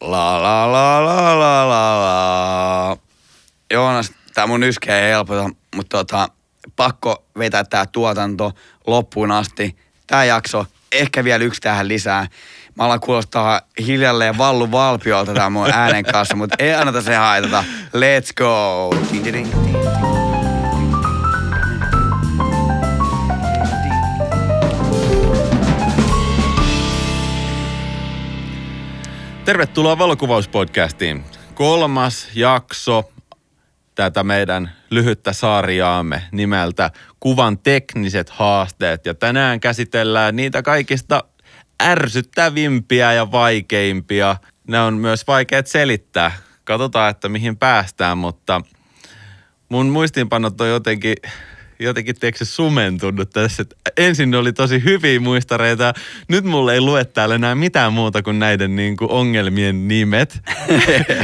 La la la la la la la. Joonas, tää mun yskeä ei helpota, mutta pakko vetää tää tuotanto loppuun asti. Tää jakso, ehkä vielä yksi tähän lisää. Mä alan kuulostaa hiljalleen Vallu Valpiolta tää mun äänen kanssa, mutta ei anneta se haitata. Let's go! Tervetuloa Valokuvauspodcastiin. 3. jakso tätä meidän lyhyttä sarjaamme nimeltä Kuvan tekniset haasteet. Ja tänään käsitellään niitä kaikista ärsyttävimpiä ja vaikeimpia. Ne on myös vaikeat selittää. Katsotaan, että mihin päästään, mutta mun muistiinpanot on jotenkin tiedätkö, sumentunut tässä. Ensin ne oli tosi hyviä muistareita. Nyt mulle ei lue täällä enää mitään muuta kuin näiden ongelmien nimet.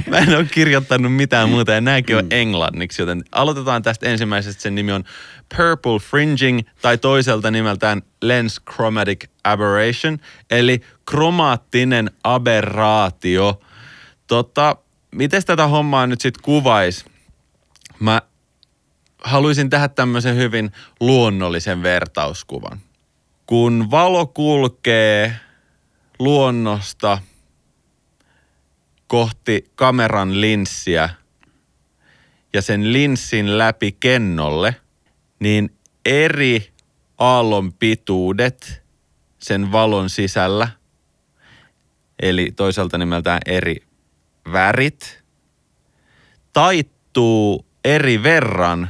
Mä en ole kirjoittanut mitään muuta ja nämäkin on englanniksi, joten aloitetaan tästä ensimmäisestä. Sen nimi on Purple Fringing tai toiselta nimeltään Lens Chromatic Aberration, eli kromaattinen aberraatio. Miten tätä hommaa nyt sitten kuvaisi? Mä haluaisin tehdä tämmöisen hyvin luonnollisen vertauskuvan. Kun valo kulkee luonnosta kohti kameran linssiä ja sen linssin läpi kennolle, niin eri aallon pituudet sen valon sisällä, eli toisaalta nimeltään eri värit, taittuu eri verran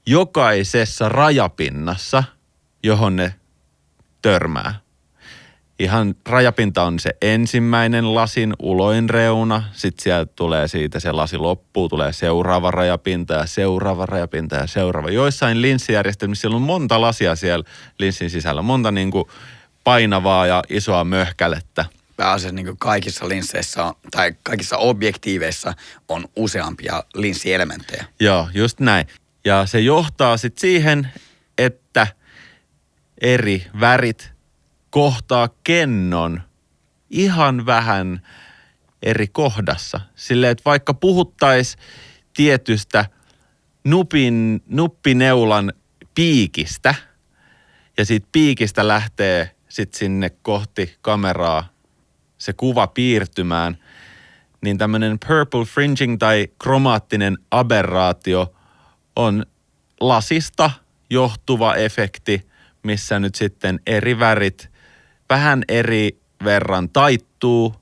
jokaisessa rajapinnassa, johon ne törmää. Ihan rajapinta on se ensimmäinen lasin uloin reuna, sitten sieltä tulee siitä se lasi loppuu, tulee seuraava rajapinta ja seuraava rajapinta ja seuraava. Joissain linssijärjestelmissä siellä on monta lasia siellä linssin sisällä, monta painavaa ja isoa möhkälettä. Pääasiassa kaikissa linsseissä tai kaikissa objektiiveissa on useampia linssielementtejä. Joo, just näin. Ja se johtaa sitten siihen, että eri värit kohtaa kennon ihan vähän eri kohdassa. Silleen, että vaikka puhuttaisiin tietystä nuppineulan piikistä ja siitä piikistä lähtee sitten sinne kohti kameraa se kuva piirtymään, niin tämmöinen purple fringing tai kromaattinen aberraatio on lasista johtuva efekti, missä nyt sitten eri värit vähän eri verran taittuu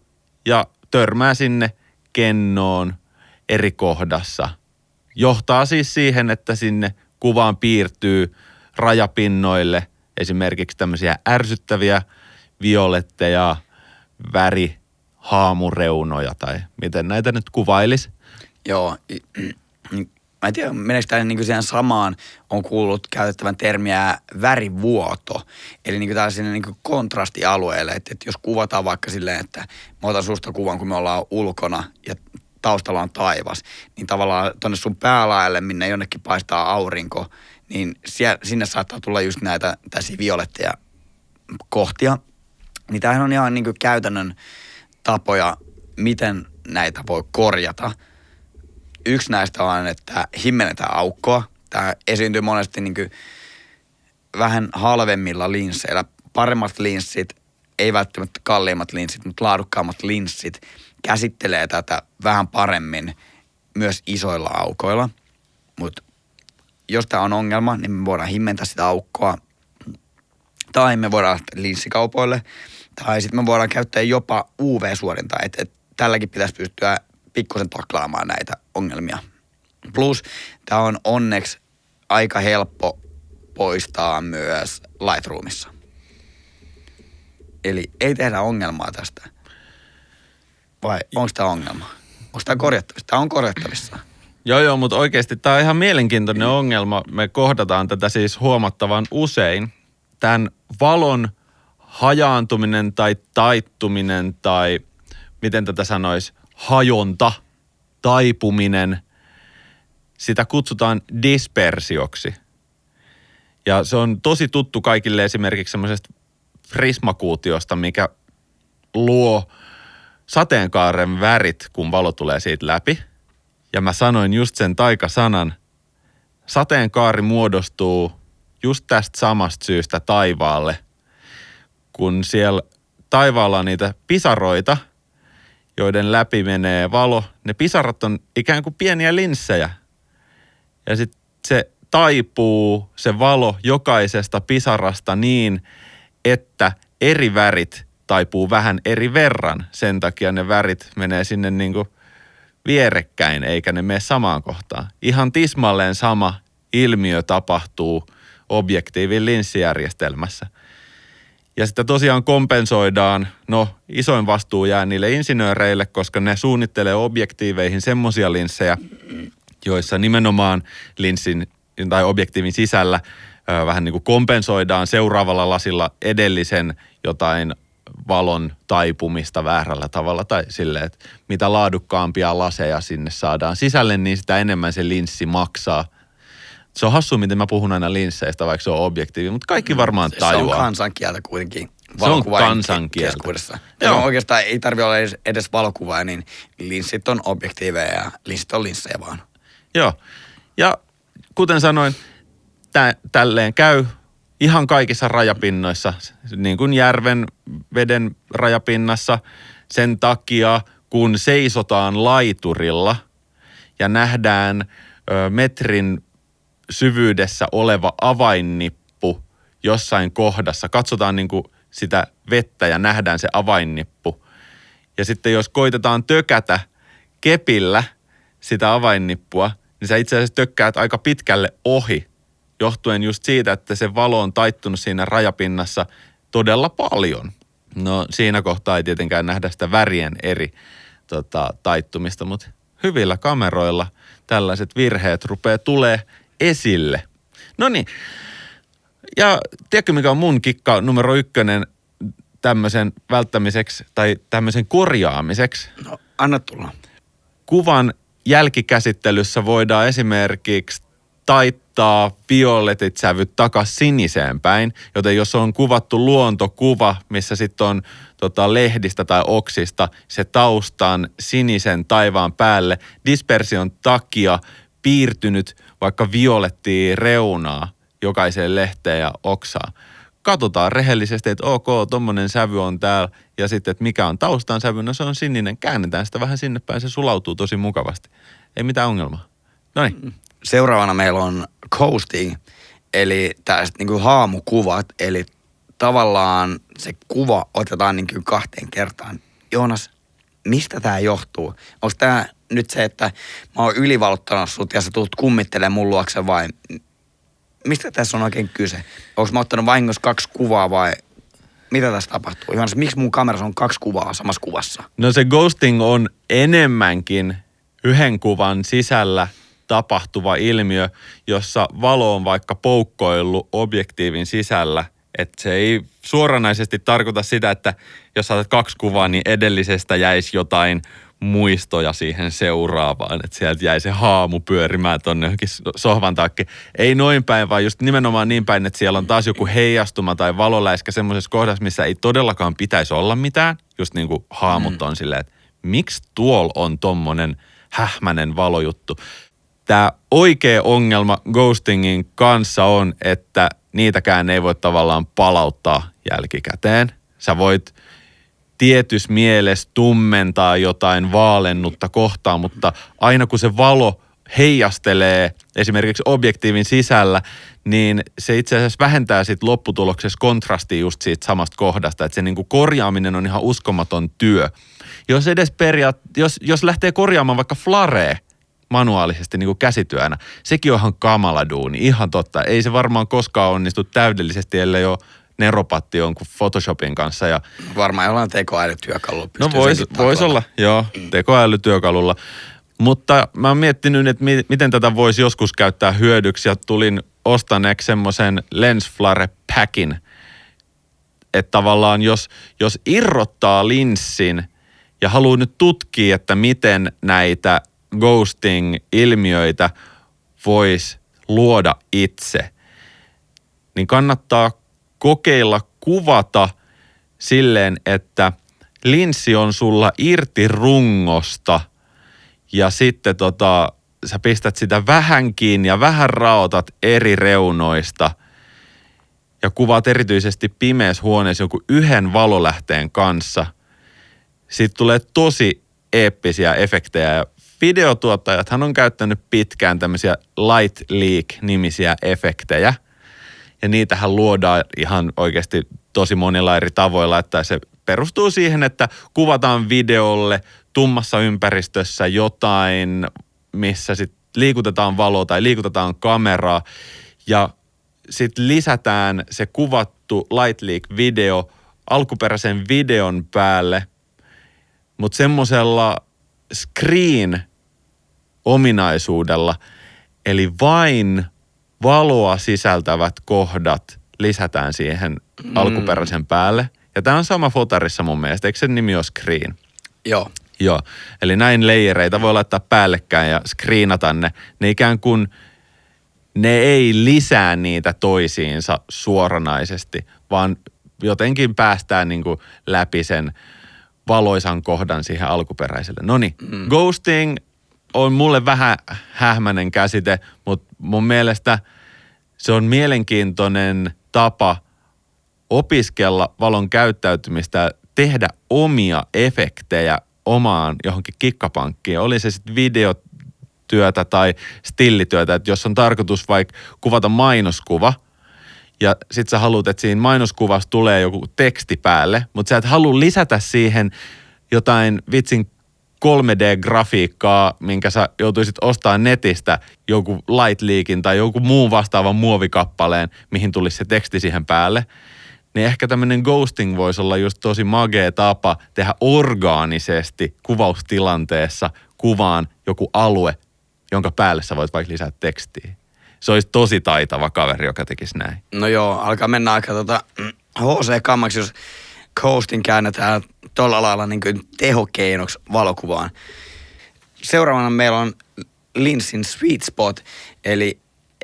ja törmää sinne kennoon eri kohdassa. Johtaa siis siihen, että sinne kuvaan piirtyy rajapinnoille esimerkiksi tämmöisiä ärsyttäviä violetteja, värihaamureunoja tai miten näitä nyt kuvailisi. Joo, mä en tiedä, meneekö tämä siihen samaan, on kuullut käytettävän termiä värivuoto. Eli tällaisille kontrastialueelle, että jos kuvataan vaikka silleen, että mä otan susta kuvan, kun me ollaan ulkona ja taustalla on taivas, niin tavallaan tonne sun päälaelle, minne jonnekin paistaa aurinko, niin sinne saattaa tulla just näitä tällaisia violetteja kohtia. Niin tämähän on ihan käytännön tapoja, miten näitä voi korjata. Yksi näistä on, että himmennetään aukkoa. Tämä esiintyy monesti vähän halvemmilla linsseillä. Paremmat linssit, ei välttämättä kalliimmat linssit, mutta laadukkaammat linssit käsittelee tätä vähän paremmin myös isoilla aukoilla. Mutta jos tämä on ongelma, niin me voidaan himmentää sitä aukkoa. Tai me voidaan linssikaupoille. Tai sitten me voidaan käyttää jopa UV-suorintaa. Et tälläkin pitäisi pystyä pikkusen taklaamaan näitä ongelmia. Plus tämä on onneksi aika helppo poistaa myös Lightroomissa. Eli ei tehdä ongelmaa tästä. Vai onko tämä ongelma? Onko tämä korjattavissa? Tämä on korjattavissa. Joo, mutta oikeasti tämä on ihan mielenkiintoinen ongelma. Me kohdataan tätä siis huomattavan usein. Tämän valon hajaantuminen tai taittuminen tai miten tätä sanoisi, hajonta, taipuminen, sitä kutsutaan dispersioksi. Ja se on tosi tuttu kaikille esimerkiksi semmoisesta prismakuutiosta, mikä luo sateenkaaren värit, kun valo tulee siitä läpi. Ja mä sanoin just sen taikasanan. Sateenkaari muodostuu just tästä samasta syystä taivaalle, kun siellä taivaalla on niitä pisaroita, joiden läpi menee valo. Ne pisarat on ikään kuin pieniä linssejä. Ja sitten se taipuu, se valo jokaisesta pisarasta niin, että eri värit taipuu vähän eri verran. Sen takia ne värit menee sinne niin kuin vierekkäin, eikä ne mene samaan kohtaan. Ihan tismalleen sama ilmiö tapahtuu objektiivin linssijärjestelmässä. Ja sitä tosiaan kompensoidaan, isoin vastuu jää niille insinööreille, koska ne suunnittelee objektiiveihin semmoisia linssejä, joissa nimenomaan linssin tai objektiivin sisällä vähän niin kuin kompensoidaan seuraavalla lasilla edellisen jotain valon taipumista väärällä tavalla tai silleen, että mitä laadukkaampia laseja sinne saadaan sisälle, niin sitä enemmän se linssi maksaa. Se on hassua, miten mä puhun aina linsseistä, vaikka se on objektiivi, mutta kaikki varmaan tajuaa. Se on kansankieltä kuitenkin. Se on kansankieltä. Joo. Oikeastaan ei tarvitse olla edes valokuvaa, niin linssit on objektiiveja ja linssit on linssejä vaan. Joo. Ja kuten sanoin, tälleen käy ihan kaikissa rajapinnoissa, niin kuin järven veden rajapinnassa, sen takia, kun seisotaan laiturilla ja nähdään metrin syvyydessä oleva avainnippu jossain kohdassa. Katsotaan niin kuin sitä vettä ja nähdään se avainnippu. Ja sitten jos koitetaan tökätä kepillä sitä avainnippua, niin sä itse asiassa tökkäät aika pitkälle ohi, johtuen just siitä, että se valo on taittunut siinä rajapinnassa todella paljon. No siinä kohtaa ei tietenkään nähdä sitä värien eri taittumista, mutta hyvillä kameroilla tällaiset virheet rupeaa tulee esille. No niin, ja tiedätkö mikä on mun kikka numero 1 tämmöisen välttämiseksi tai tämmöisen korjaamiseksi? No, anna tulla. Kuvan jälkikäsittelyssä voidaan esimerkiksi taittaa violetit sävyt takas siniseen päin, joten jos on kuvattu luontokuva, missä sitten on lehdistä tai oksista se taustan sinisen taivaan päälle dispersion takia piirtynyt vaikka violettia reunaa jokaiseen lehteen ja oksaan. Katsotaan rehellisesti, että ok, tommonen sävy on täällä ja sitten, että mikä on taustan sävy, no se on sininen. Käännetään sitä vähän sinne päin, se sulautuu tosi mukavasti. Ei mitään ongelmaa. Noniin. Seuraavana meillä on coasting, eli tällaiset niin haamukuvat, eli tavallaan se kuva otetaan niin kuin 2 kertaan. Joonas, mistä tämä johtuu? Onko tämä nyt se, että mä oon ylivalottanut sut ja sä tulet kummittelemaan mun luokse vai mistä tässä on oikein kyse? Onko mä ottanut vahingossa 2 kuvaa vai mitä tässä tapahtuu? Joonas, miksi mun kamerassa on 2 kuvaa samassa kuvassa? No se ghosting on enemmänkin yhden kuvan sisällä tapahtuva ilmiö, jossa valo on vaikka poukkoillut objektiivin sisällä. Että se ei suoranaisesti tarkoita sitä, että jos saatat 2 kuvaa, niin edellisestä jäisi jotain muistoja siihen seuraavaan. Että sieltä jäi se haamu pyörimään tonne johonkin sohvan taakse. Ei noin päin, vaan just nimenomaan niin päin, että siellä on taas joku heijastuma tai valoläiskä semmoisessa kohdassa, missä ei todellakaan pitäisi olla mitään. Just niin kuin haamut on silleen, että miksi tuolla on tommonen hähmänen valojuttu. Tämä oikea ongelma ghostingin kanssa on, että niitäkään ei voi tavallaan palauttaa jälkikäteen. Sä voit tietyssä mielessä tummentaa jotain vaalennutta kohtaa, mutta aina kun se valo heijastelee esimerkiksi objektiivin sisällä, niin se itse asiassa vähentää sit lopputuloksessa kontrastia just siitä samasta kohdasta, että se niinku korjaaminen on ihan uskomaton työ. Jos edes jos lähtee korjaamaan vaikka flaree manuaalisesti niin kuin käsityönä, sekin on ihan kamala duuni, ihan totta. Ei se varmaan koskaan onnistu täydellisesti, ellei ole neropatti jonkun Photoshopin kanssa. Ja varmaan jollain tekoälytyökalulla. No vois olla, joo, tekoälytyökalulla. Mutta mä oon miettinyt, että miten tätä voisi joskus käyttää hyödyksi ja tulin ostaneeksi semmoisen lens flare packin. Että tavallaan jos irrottaa linssin ja haluaa nyt tutkia, että miten näitä ghosting-ilmiöitä voisi luoda itse, niin kannattaa kokeilla kuvata silleen, että linssi on sulla irti rungosta ja sitten sä pistät sitä vähän kiinni ja vähän raotat eri reunoista ja kuvaat erityisesti pimeässä huoneessa jonkun yhden valolähteen kanssa. Siitä tulee tosi eeppisiä efektejä ja videotuottajathan on käyttänyt pitkään tämmöisiä light leak-nimisiä efektejä. Ja niitähän luodaan ihan oikeasti tosi monilla eri tavoilla, että se perustuu siihen, että kuvataan videolle tummassa ympäristössä jotain, missä sitten liikutetaan valoa tai liikutetaan kameraa ja sitten lisätään se kuvattu light leak-video alkuperäisen videon päälle, mutta semmoisella screen-ominaisuudella, eli vain valoa sisältävät kohdat lisätään siihen alkuperäisen päälle. Ja tämä on sama fotarissa mun mielestä, eikö sen nimi ole screen? Joo. Joo, eli näin leijereitä voi laittaa päällekkäin ja screenata ne. Ne ikään kuin, ne ei lisää niitä toisiinsa suoranaisesti, vaan jotenkin päästään niin kuin läpi sen valoisan kohdan siihen alkuperäiselle. Noniin, ghosting on mulle vähän hähmäinen käsite, mutta mun mielestä se on mielenkiintoinen tapa opiskella valon käyttäytymistä ja tehdä omia efektejä omaan johonkin kikkapankkiin. Oli se sitten videotyötä tai stillityötä, että jos on tarkoitus vaikka kuvata mainoskuva ja sit sä haluat, että siinä mainoskuvassa tulee joku teksti päälle, mutta sä et halua lisätä siihen jotain vitsin 3D-grafiikkaa, minkä sä joutuisit ostamaan netistä joku light leakin tai joku muun vastaavan muovikappaleen, mihin tulisi se teksti siihen päälle, niin ehkä tämmöinen ghosting voisi olla just tosi magea tapa tehdä orgaanisesti kuvaustilanteessa kuvaan joku alue, jonka päälle sä voit vaikka lisätä tekstiä. Se olisi tosi taitava kaveri, joka tekisi näin. No joo, alkaa mennä aika HC-kammaksi, jos ghosting käännetään tuolla lailla niin kuin tehokeinoksi valokuvaan. Seuraavana meillä on linssin sweet spot, eli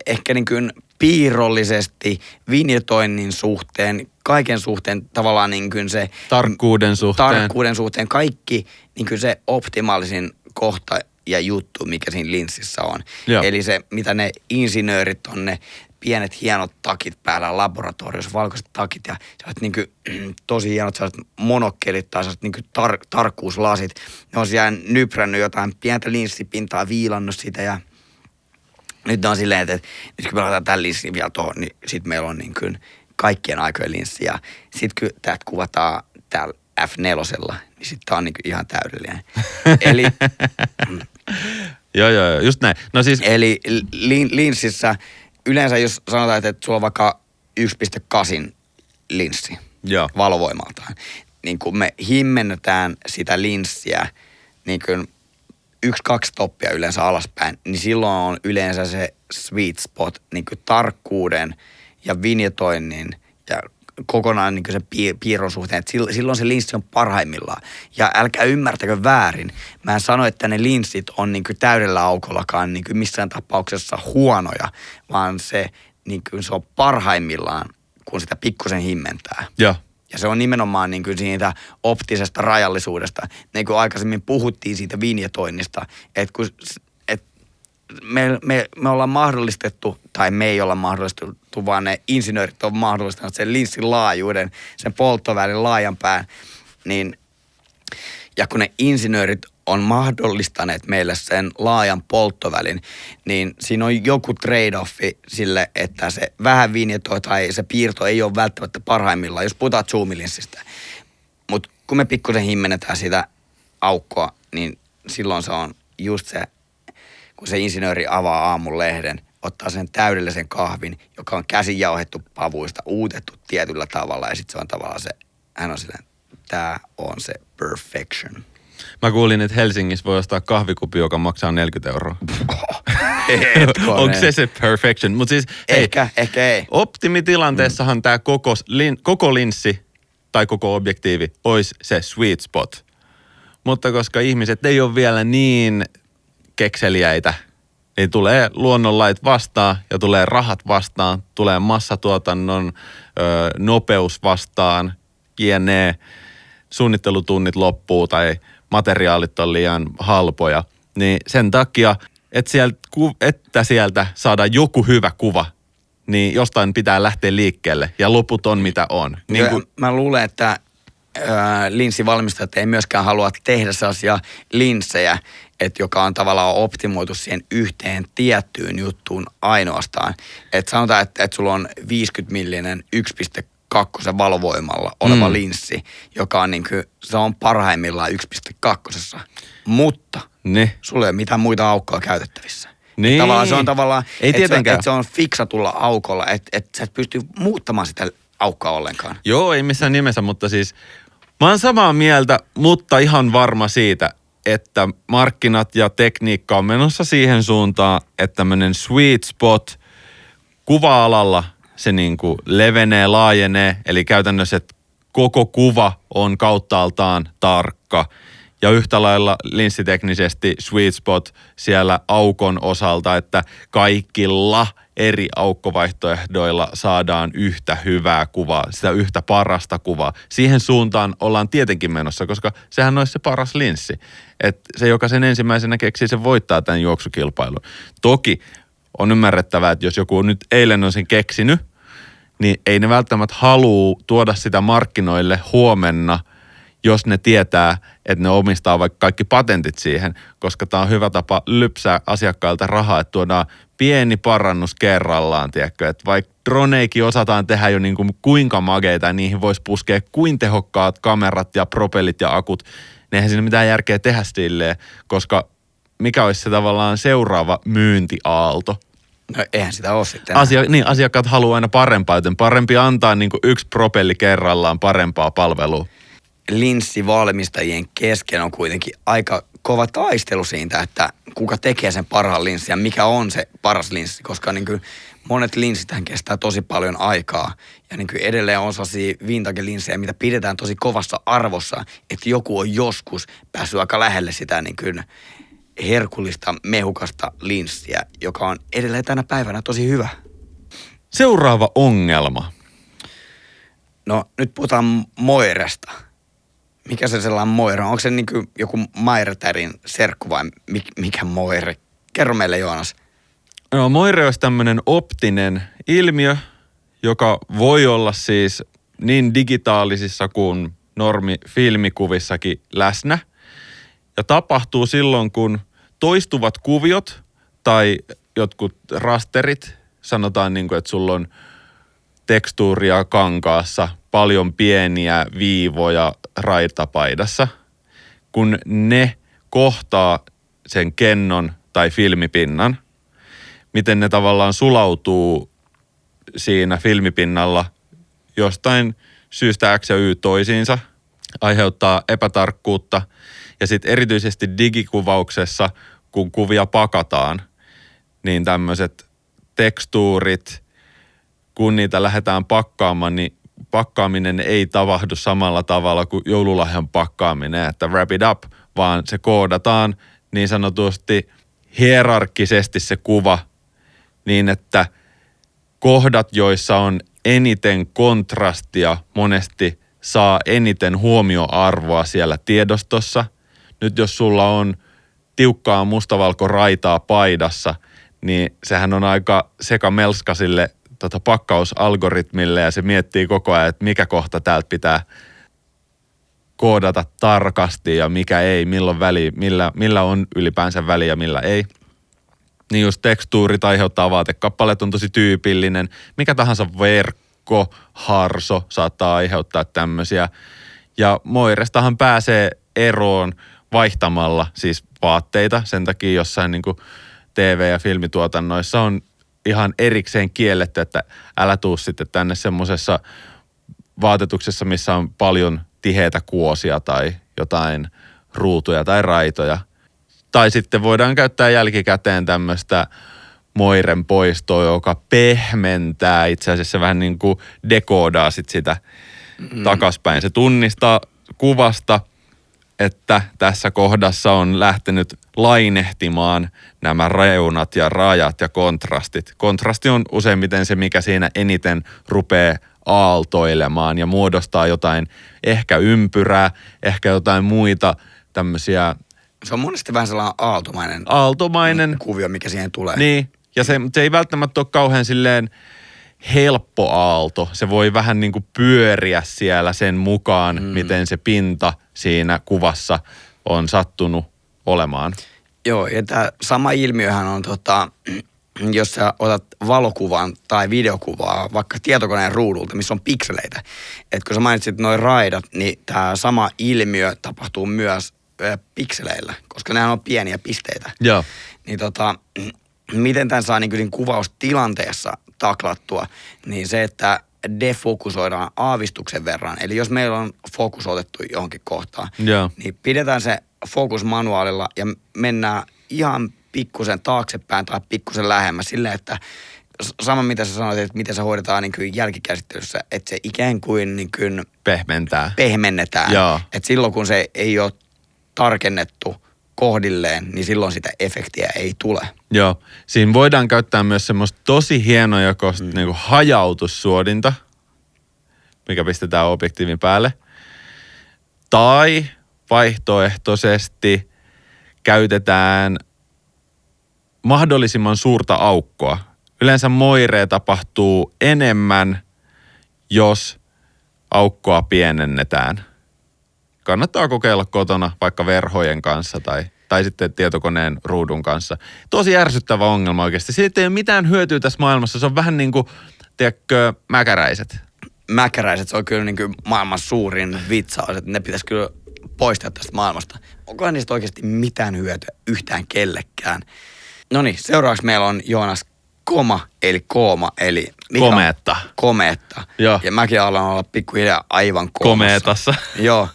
ehkä niin kuin piirrollisesti, vinjetoinnin suhteen, kaiken suhteen tavallaan niin kuin se Tarkkuuden suhteen, kaikki niin kuin se optimaalisin kohta ja juttu, mikä siinä linssissä on. Joo. Eli se, mitä ne insinöörit on, ne pienet hienot takit päällä laboratoriossa, valkoiset takit ja sellaiset niin kuin, tosi hienot sellaiset monokkelit tai sellaiset niin kuin tarkkuuslasit. Ne on siellä nyprännyt jotain pientä linssipintaa, viilannut sitä ja nyt on silleen, että nyt kun me laitetaan tämän linssin vielä tuohon, niin sitten meillä on niin kuin kaikkien aikojen linssi. Ja sitten kun täältä kuvataan täällä F4, niin sitten tämä on niin kuin ihan täydellinen. Eli Joo, just näin. No siis eli linssissä yleensä jos sanotaan, että sulla on vaikka 1.8 linssi valovoimaltaan, niin kun me himmennetään sitä linssiä niin kuin 1-2 toppia yleensä alaspäin, niin silloin on yleensä se sweet spot niin kuin tarkkuuden ja vinjetoinnin ja kokonaan niin kuin se piirron suhteen, että silloin se linssi on parhaimmillaan. Ja älkää ymmärtäkö väärin. Mä en sano, että ne linssit on niin kuin täydellä aukollakaan niin kuin missään tapauksessa huonoja, vaan se, niin kuin se on parhaimmillaan, kun sitä pikkusen himmentää. Joo. Ja se on nimenomaan niin kuin siitä optisesta rajallisuudesta. Niin kuin aikaisemmin puhuttiin siitä vinjetoinnista, että kun me ollaan mahdollistettu, tai me ei olla mahdollistettu, vaan ne insinöörit on mahdollistanut sen linssin laajuuden, sen polttovälin laajan pään, niin ja kun ne insinöörit on mahdollistaneet meille sen laajan polttovälin, niin siinä on joku trade-offi sille, että se vähän vinjetoi tai se piirto ei ole välttämättä parhaimmillaan, jos puhutaan zoomilinssistä. Mutta kun me pikkusen himmennetään sitä aukkoa, niin silloin se on just se, kun se insinööri avaa aamun lehden, ottaa sen täydellisen kahvin, joka on käsin jauhettu pavuista, uutettu tietyllä tavalla ja sitten se on tavallaan se, hän on silleen, tämä on se perfection. Mä kuulin, että Helsingissä voi ostaa kahvikupi, joka maksaa 40 €. Onko se perfection? Mut siis, ehkä ei. Optimitilanteessahan tämä koko linssi tai koko objektiivi olisi se sweet spot. Mutta koska ihmiset ei ole vielä niin kekseliäitä, niin tulee luonnonlait vastaan ja tulee rahat vastaan, tulee massatuotannon nopeus vastaan, jne. suunnittelutunnit loppuu tai materiaalit on liian halpoja, niin sen takia, että sieltä saadaan joku hyvä kuva, niin jostain pitää lähteä liikkeelle ja loput on mitä on. Niin kuin, mä luulen, että linssivalmistajat ei myöskään halua tehdä sellaisia linssejä, että joka on tavallaan optimoitu siihen yhteen tiettyyn juttuun ainoastaan. Että sanotaan, että sulla on 50-millinen 1.2 valovoimalla oleva linssi, joka on niin kuin, se on parhaimmillaan 1.2. Mutta sulla ei ole mitään muita aukkoja käytettävissä. Niin. Tavallaan se on tavallaan, että se on fiksatulla aukolla, että sä et pysty muuttamaan sitä aukkoa ollenkaan. Joo, ei missään nimessä, mutta siis mä oon samaa mieltä, mutta ihan varma siitä, että markkinat ja tekniikka on menossa siihen suuntaan, että tämmöinen sweet spot kuva-alalla se niin kuin levenee, laajenee, eli käytännössä, että koko kuva on kauttaaltaan tarkka. Ja yhtä lailla linssiteknisesti sweet spot siellä aukon osalta, että kaikilla eri aukkovaihtoehdoilla saadaan yhtä hyvää kuvaa, sitä yhtä parasta kuvaa. Siihen suuntaan ollaan tietenkin menossa, koska sehän olisi se paras linssi. Että se, joka sen ensimmäisenä keksii, se voittaa tämän juoksukilpailun. Toki on ymmärrettävää, että jos joku nyt eilen on sen keksinyt, niin ei ne välttämättä halua tuoda sitä markkinoille huomenna, jos ne tietää, että ne omistaa vaikka kaikki patentit siihen, koska tämä on hyvä tapa lypsää asiakkailta rahaa, että tuodaan pieni parannus kerrallaan, tiedätkö, että vaikka droneikin osataan tehdä jo niin kuin kuinka mageita ja niihin voisi puskea kuin tehokkaat kamerat ja propellit ja akut, niin eihän siinä mitään järkeä tehdä silleen, mikä olisi se tavallaan seuraava myyntiaalto. No eihän sitä ole sitten. Asiakkaat haluaa aina parempaa, joten parempi antaa niin kuin yksi propelli kerrallaan parempaa palvelua. Linssivalmistajien kesken on kuitenkin aika kova taistelu siitä, että kuka tekee sen parhaan linssin ja mikä on se paras linssi, koska niin kuin monet linssitähän kestää tosi paljon aikaa ja niin kuin edelleen on sellaisia vintage-linssejä, mitä pidetään tosi kovassa arvossa, että joku on joskus päässyt aika lähelle sitä niin kuin herkullista, mehukasta linssiä, joka on edelleen tänä päivänä tosi hyvä. Seuraava ongelma. No nyt puhutaan Moiresta. Mikä se sellainen Moira on? Onko se niin kuin joku Mairtärin serkku vai mikä Moire? Kerro meille, Joonas. No Moire olisi tämmöinen optinen ilmiö, joka voi olla siis niin digitaalisissa kuin normifilmikuvissakin läsnä. Ja tapahtuu silloin, kun toistuvat kuviot tai jotkut rasterit, sanotaan niin kuin, että sulla on tekstuuria kankaassa, paljon pieniä viivoja raitapaidassa, kun ne kohtaa sen kennon tai filmipinnan, miten ne tavallaan sulautuu siinä filmipinnalla jostain syystä X ja Y toisiinsa, aiheuttaa epätarkkuutta. Ja sitten erityisesti digikuvauksessa, kun kuvia pakataan, niin tämmöiset tekstuurit, kun niitä lähdetään pakkaamaan, niin pakkaaminen ei tapahdu samalla tavalla kuin joululahjan pakkaaminen, että wrap it up, vaan se koodataan niin sanotusti hierarkkisesti se kuva niin, että kohdat, joissa on eniten kontrastia, monesti saa eniten huomioarvoa siellä tiedostossa. Nyt jos sulla on tiukkaa mustavalkoraitaa paidassa, niin sehän on aika sekamelskasille pakkausalgoritmille ja se miettii koko ajan, että mikä kohta täältä pitää koodata tarkasti ja mikä ei, milloin väli, millä on ylipäänsä väliä ja millä ei. Niin just tekstuurit aiheuttaa vaatekappaleet on tosi tyypillinen. Mikä tahansa verkko, harso saattaa aiheuttaa tämmöisiä. Ja Moirestahan pääsee eroon vaihtamalla siis vaatteita. Sen takia jossain niin kuin TV- ja filmituotannoissa on ihan erikseen kielletty, että älä tuu sitten tänne semmoisessa vaatetuksessa, missä on paljon tiheitä kuosia tai jotain ruutuja tai raitoja. Tai sitten voidaan käyttää jälkikäteen tämmöistä Moiren poistoa, joka pehmentää itse asiassa vähän niin kuin dekoodaa sit sitä takaspäin. Se tunnistaa kuvasta, että tässä kohdassa on lähtenyt lainehtimaan nämä reunat ja rajat ja kontrastit. Kontrasti on useimmiten se, mikä siinä eniten rupeaa aaltoilemaan ja muodostaa jotain ehkä ympyrää, ehkä jotain muita tämmöisiä. Se on monesti vähän sellainen Aaltomainen kuvio, mikä siihen tulee. Niin, ja se ei välttämättä ole kauhean silleen helppo aalto. Se voi vähän niin kuin pyöriä siellä sen mukaan, miten se pinta siinä kuvassa on sattunut olemaan. Joo, ja tämä sama ilmiöhän on, jos sä otat valokuvan tai videokuvaa vaikka tietokoneen ruudulta, missä on pikseleitä. Että kun sä mainitsit noin raidat, niin tämä sama ilmiö tapahtuu myös pikseleillä, koska nämä on pieniä pisteitä. Joo. Niin miten tämän saa niin kuin kuvaustilanteessa taklattua, niin se, että defokusoidaan aavistuksen verran. Eli jos meillä on fokus otettu johonkin kohtaan, niin pidetään se fokus manuaalilla ja mennään ihan pikkusen taaksepäin tai pikkusen lähemmäs silleen, että sama mitä sä sanoit, että miten se hoidetaan niin kuin jälkikäsittelyssä, että se ikään kuin, pehmennetään. Että silloin kun se ei ole tarkennettu kohdilleen, niin silloin sitä efektiä ei tule. Joo. Siinä voidaan käyttää myös semmoista tosi hienojakoista niin kuin hajautussuodinta, mikä pistetään objektiivin päälle. Tai vaihtoehtoisesti käytetään mahdollisimman suurta aukkoa. Yleensä moiree tapahtuu enemmän, jos aukkoa pienennetään. Kannattaa kokeilla kotona vaikka verhojen kanssa tai sitten tietokoneen ruudun kanssa. Tosi ärsyttävä ongelma oikeasti. Siitä ei ole mitään hyötyä tässä maailmassa. Se on vähän niin kuin, tiedätkö, mäkäräiset. Mäkäräiset, se on kyllä niin kuin maailman suurin vitsaus, että ne pitäisi kyllä poistaa tästä maailmasta. Onkohan niistä oikeasti mitään hyötyä yhtään kellekään? Noniin, seuraavaksi meillä on Joonas Kooma, eli Komeetta. Joo. Ja mäkin alan olla pikkuhiljaa aivan komeetassa. Joo.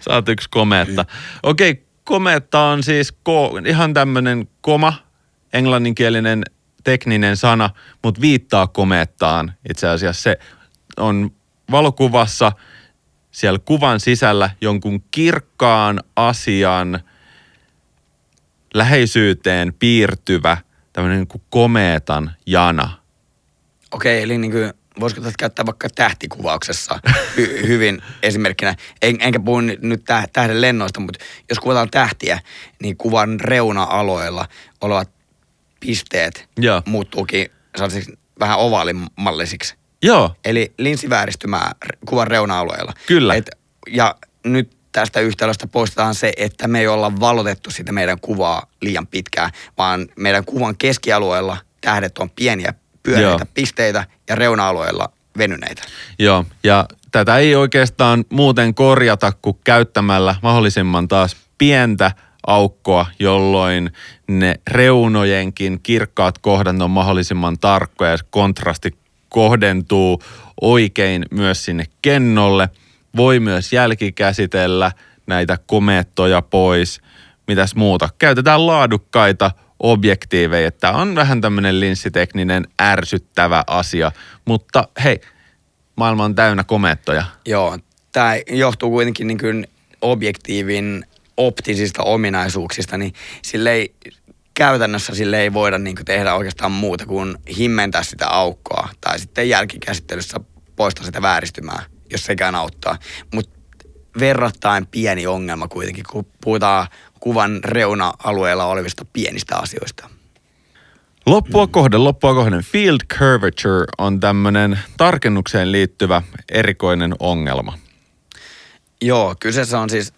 Sä oot yksi komeetta. Okei, komeetta on siis ihan tämmönen koma, englanninkielinen tekninen sana, mutta viittaa komeettaan. Itse asiassa se on valokuvassa siellä kuvan sisällä jonkun kirkkaan asian läheisyyteen piirtyvä tämmöinen niin kuin komeetan jana. Okei, eli niin kuin, voisiko tätä käyttää vaikka tähtikuvauksessa hyvin esimerkkinä. Enkä puhu nyt tähden lennoista, mutta jos kuvataan tähtiä, niin kuvan reuna-aloilla olevat pisteet muuttuukin sellaisiksi vähän ovaalimallisiksi. Joo. Eli linssivääristymää kuvan reuna-alueilla. Kyllä. Ja nyt tästä yhtälöstä poistetaan se, että me ei olla valotettu sitä meidän kuvaa liian pitkään, vaan meidän kuvan keskialueella tähdet on pieniä pyöreitä pisteitä ja reuna-alueilla venyneitä. Joo, ja tätä ei oikeastaan muuten korjata kuin käyttämällä mahdollisimman taas pientä aukkoa, jolloin ne reunojenkin kirkkaat kohdat on mahdollisimman tarkkoja ja kontrasti kohdentuu oikein myös sinne kennolle. Voi myös jälkikäsitellä näitä komeettoja pois. Mitäs muuta? Käytetään laadukkaita objektiiveja. Tämä on vähän tämmöinen linssitekninen ärsyttävä asia, mutta hei, maailma on täynnä komeettoja. Joo, tämä johtuu kuitenkin niin kuin objektiivin optisista ominaisuuksista, niin käytännössä sille ei voida niin kuin tehdä oikeastaan muuta kuin himmentää sitä aukkoa tai sitten jälkikäsittelyssä poistaa sitä vääristymää, jos sekään auttaa. Mutta verrattain pieni ongelma kuitenkin, kun puhutaan kuvan reuna-alueella olevista pienistä asioista. Loppua kohden. Field curvature on tämmöinen tarkennukseen liittyvä erikoinen ongelma. Joo, kyseessä on siis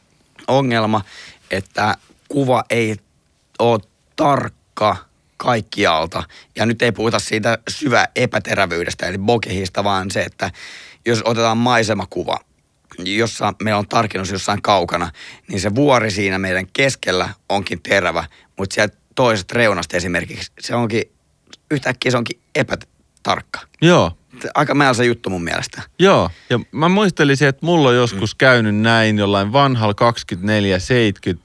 ongelma, että kuva ei ole tarkka kaikkialta. Ja nyt ei puhuta siitä syvä epäterävyydestä, eli bokehista, vaan se, että jos otetaan maisemakuva, jossa meillä on tarkennus jossain kaukana, niin se vuori siinä meidän keskellä onkin terävä, mutta sieltä toisesta reunasta esimerkiksi yhtäkkiä se onkin epätarkka. Joo. Aika määlsä juttu mun mielestä. Joo, ja mä muistelisin, että mulla on joskus käynyt näin jollain vanhalla 24-70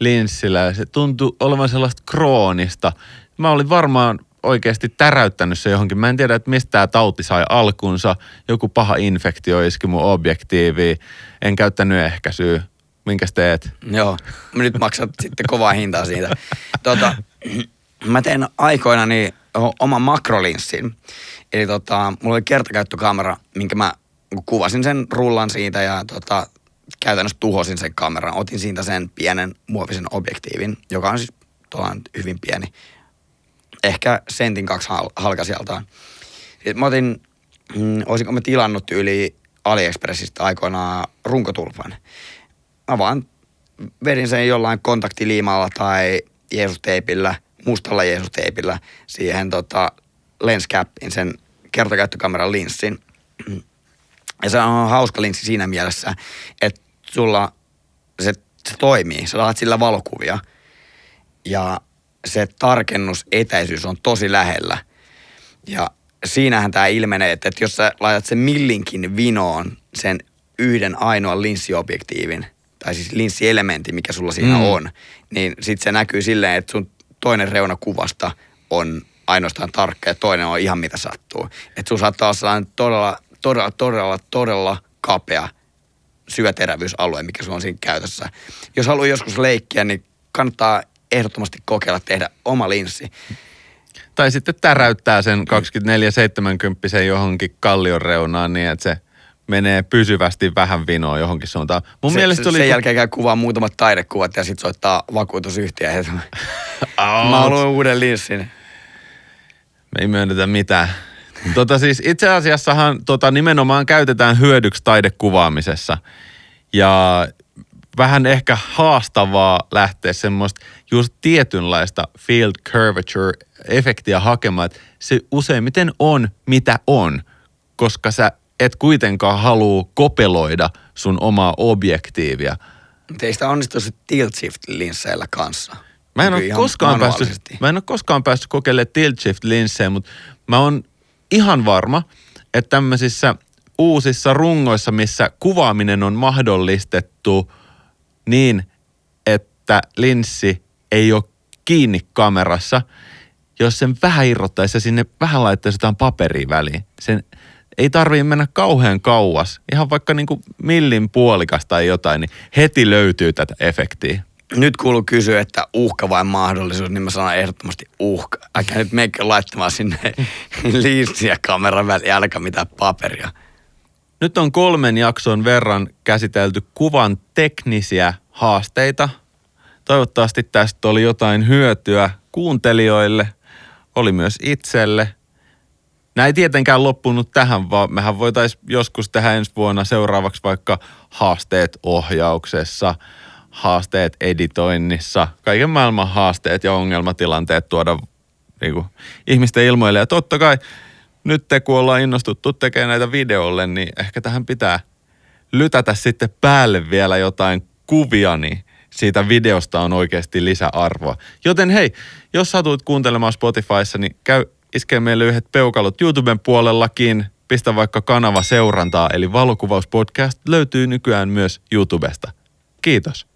linssillä ja se tuntui olevan sellaista kroonista. Mä olin varmaan oikeasti täräyttänyt se johonkin. Mä en tiedä, että mistä tämä tauti sai alkunsa. Joku paha infektio iski mun objektiiviin. En käyttänyt ehkäisyä. Minkäs teet? Joo, nyt maksat sitten kovaa hintaa siitä. Mä tein aikoinani oman makrolinssin. Eli mulla oli kertakäyttökamera, minkä mä kuvasin sen rullan siitä ja käytännössä tuhosin sen kameran. Otin siitä sen pienen muovisen objektiivin, joka on siis hyvin pieni. Ehkä sentin 2 halkasijaltaan. Sitten mä otin, olisinko mä tilannut yli AliExpressistä aikoinaan runkotulpan. Mä vaan vedin sen jollain kontaktiliimalla tai jeesusteipillä, mustalla jeesusteipillä siihen lenscapin, sen kertakäyttökameran linssin. Ja se on hauska linssi siinä mielessä, että sulla se toimii. Sä saat sillä valokuvia ja se tarkennusetäisyys on tosi lähellä. Ja siinähän tämä ilmenee, että jos sä laitat sen millinkin vinoon sen yhden ainoan linssiobjektiivin, tai siis linssielementti, mikä sulla siinä on, niin sit se näkyy silleen, että sun toinen reuna kuvasta on ainoastaan tarkka ja toinen on ihan mitä sattuu. Että sun saattaa olla sellainen todella kapea syväterävyysalue, mikä sulla on siinä käytössä. Jos haluaa joskus leikkiä, niin kannattaa ehdottomasti kokeilla tehdä oma linssi. Tai sitten täräyttää sen 24-70 johonkin kallion reunaan niin, että se menee pysyvästi vähän vinoa johonkin suuntaan. Mun mielestä oli... Sen jälkeen käy kuvaa muutamat taidekuvat ja sit soittaa vakuutusyhtiö. Mä haluan uuden linssin. Me ei myönnetä mitään. Siis itse asiassahan nimenomaan käytetään hyödyksi taidekuvaamisessa. Ja vähän ehkä haastavaa lähteä semmoista just tietynlaista field curvature-efektiä hakemaan, että se useimmiten on mitä on, koska sä et kuitenkaan halua kopeloida sun omaa objektiivia. Mutta ei sitä onnistu se tilt-shift-linsseillä kanssa. Mä en ole koskaan päässyt kokeilemaan tilt-shift-linssejä, mutta mä oon ihan varma, että tämmöisissä uusissa rungoissa, missä kuvaaminen on mahdollistettu niin, että linssi ei ole kiinni kamerassa, jos sen vähän irrottaisi ja sinne vähän laittaisi jotain paperia väliin. Sen ei tarvitse mennä kauhean kauas. Ihan vaikka niinku millin puolikas tai jotain, niin heti löytyy tätä efektiä. Nyt kuuluu kysyä, että uhka vai mahdollisuus, niin mä sanon ehdottomasti uhka. Äkä nyt meikö laittamaan sinne linssiä kameran väliin, älkä mitään paperia. Nyt on 3 jakson verran käsitelty kuvan teknisiä haasteita. Toivottavasti tästä oli jotain hyötyä kuuntelijoille, oli myös itselle. Nämä ei tietenkään loppunut tähän, vaan mehän voitaisiin joskus tehdä ensi vuonna seuraavaksi vaikka haasteet ohjauksessa, haasteet editoinnissa, kaiken maailman haasteet ja ongelmatilanteet tuoda niin kuin, ihmisten ilmoille. Ja totta kai nyt kun ollaan innostuttu tekemään näitä videolle, niin ehkä tähän pitää lytätä sitten päälle vielä jotain kuvia, niin siitä videosta on oikeasti lisäarvoa. Joten hei, jos satuit kuuntelemaan Spotifyssa, niin käy iskee meille yhdet peukalot YouTuben puolellakin. Pistä vaikka kanava seurantaa, eli Valokuvauspodcast löytyy nykyään myös YouTubesta. Kiitos.